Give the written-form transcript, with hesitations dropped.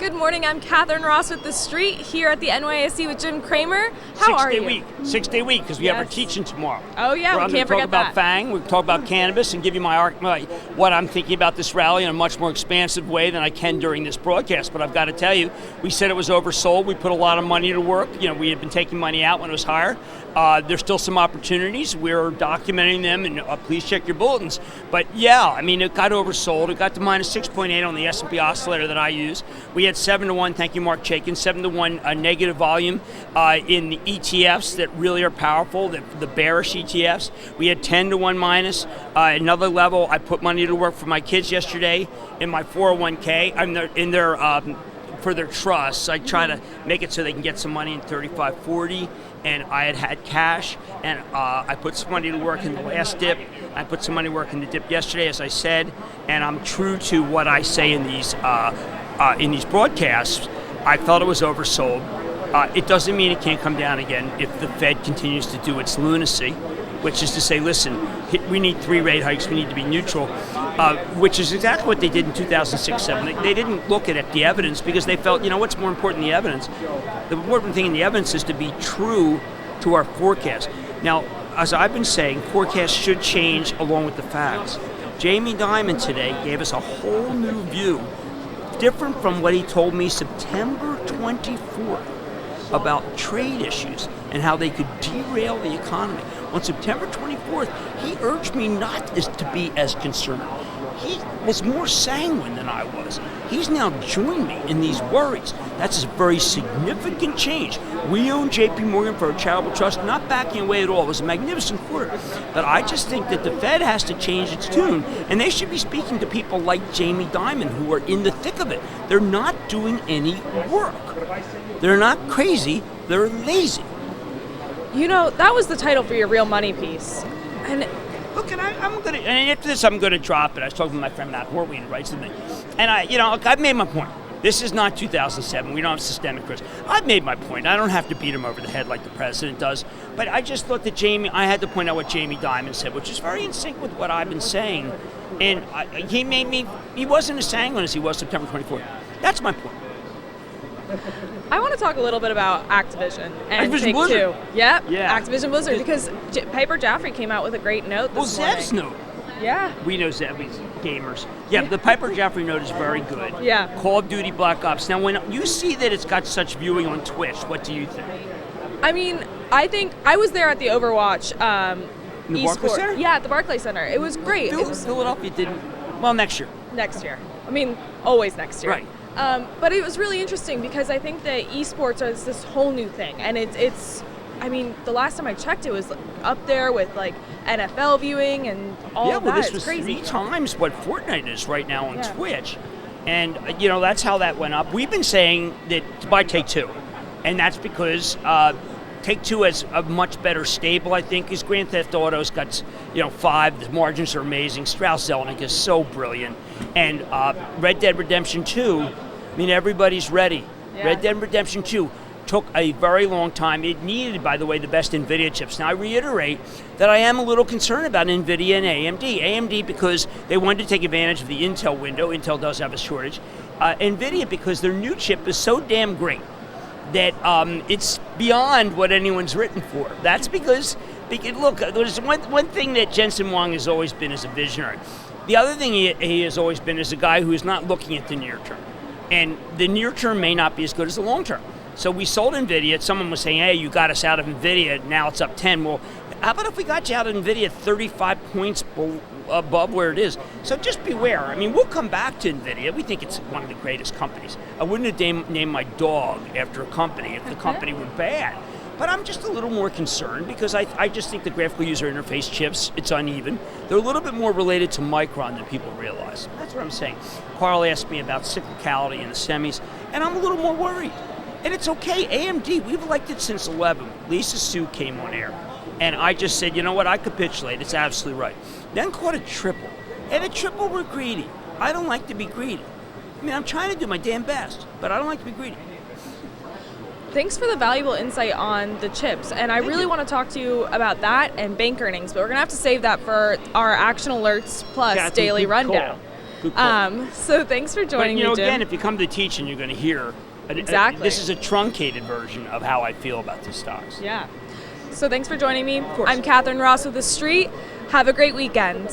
Good morning, I'm Catherine Ross with TheStreet here at the NYSE with Jim Cramer. How are you? 6-day week, because we have our teaching tomorrow. Oh yeah, we can't forget that. We're going to talk about FANG, we're going to talk about cannabis, and give you what I'm thinking about this rally in a much more expansive way than I can during this broadcast. But I've got to tell you, we said it was oversold. We put a lot of money to work. We had been taking money out when it was higher. There's still some opportunities. We're documenting them, and please check your bulletins. But yeah, it got oversold. It got to minus 6.8 on the S&P oscillator that I use. We had 7-1, thank you, Mark Chaikin, 7-1 negative volume in the ETFs that really are powerful, the bearish ETFs. We had 10-1 minus. Another level, I put money to work for my kids yesterday in my 401k. For their trusts. I try to make it so they can get some money in 35-40, and I had cash, and I put some money to work in the last dip. I put some money to work in the dip yesterday, as I said, and I'm true to what I say in these broadcasts. I felt it was oversold. It doesn't mean it can't come down again if the Fed continues to do its lunacy, which is to say, listen, we need 3 rate hikes, we need to be neutral, which is exactly what they did in 2006-07. They didn't look at the evidence because they felt, what's more important than the evidence? The important thing in the evidence is to be true to our forecast. Now, as I've been saying, forecasts should change along with the facts. Jamie Dimon today gave us a whole new view, different from what he told me September 24th about trade issues and how they could derail the economy. On September 24th, he urged me not to be as concerned. He was more sanguine than I was. He's now joined me in these worries. That's a very significant change. We own J.P. Morgan for a charitable trust, not backing away at all. It was a magnificent quarter. But I just think that the Fed has to change its tune, and they should be speaking to people like Jamie Dimon, who are in the thick of it. They're not doing any work. They're not crazy, they're lazy. That was the title for your Real Money piece. And look, and after this, I'm gonna drop it. I was talking to my friend Matt Horween, who writes something, and I've made my point. This is not 2007. We don't have systemic risk. I've made my point. I don't have to beat him over the head like the president does. But I just thought that I had to point out what Jamie Dimon said, which is very in sync with what I've been saying. And he wasn't as sanguine as he was September 24th. That's my point. I want to talk a little bit about Activision and Activision Take Blizzard. Two. Yep, yeah. Activision Blizzard, because Piper Jaffray came out with a great note this morning. Zev's note. Yeah. We know Zev, he's gamers. Yeah, the Piper Jaffray note is very good. Yeah. Call of Duty Black Ops. Now, when you see that it's got such viewing on Twitch, what do you think? I think I was there at the Overwatch in the Barclays Center? Yeah, at the Barclays Center. It was great. Philadelphia didn't. Well, next year. Next year. Always next year. Right. But it was really interesting because I think that esports is this whole new thing, and it's the last time I checked, it was up there with NFL viewing and all of that. Yeah, well, this was was crazy. 3 times what Fortnite is right now on Twitch, and that's how that went up. We've been saying that to buy Take-Two, and that's because Take-Two has a much better stable, I think, because Grand Theft Auto's got 5. The margins are amazing. Strauss-Zelnick is so brilliant, and Red Dead Redemption 2. Everybody's ready. Yeah. Red Dead Redemption 2 took a very long time. It needed, by the way, the best NVIDIA chips. Now, I reiterate that I am a little concerned about NVIDIA and AMD. AMD because they wanted to take advantage of the Intel window. Intel does have a shortage. NVIDIA because their new chip is so damn great that it's beyond what anyone's written for. That's because look, there's one thing that Jensen Huang has always been as a visionary. The other thing he has always been is a guy who is not looking at the near term. And the near term may not be as good as the long term. So we sold NVIDIA. Someone was saying, hey, you got us out of NVIDIA. Now it's up 10. Well, how about if we got you out of NVIDIA 35 points above where it is? So just beware. We'll come back to NVIDIA. We think it's one of the greatest companies. I wouldn't have named my dog after a company if the company were bad. But I'm just a little more concerned because I just think the graphical user interface chips, it's uneven. They're a little bit more related to Micron than people realize. That's what I'm saying. Carl asked me about cyclicality in the semis, and I'm a little more worried. And it's okay. AMD, we've elected since 11. Lisa Su came on air. And I just said, you know what, I capitulate. It's absolutely right. Then caught a triple. And a triple, we're greedy. I don't like to be greedy. I'm trying to do my damn best, but I don't like to be greedy. Thanks for the valuable insight on the chips, and I really want to talk to you about that and bank earnings, but we're going to have to save that for our Action Alerts Plus daily rundown. Good call. So thanks for joining But, you know, me, Jim. again, if you come to teaching, you're going to hear. Exactly. This is a truncated version of how I feel about these stocks. Yeah. So thanks for joining me. Of course. I'm Catherine Ross with TheStreet. Have a great weekend.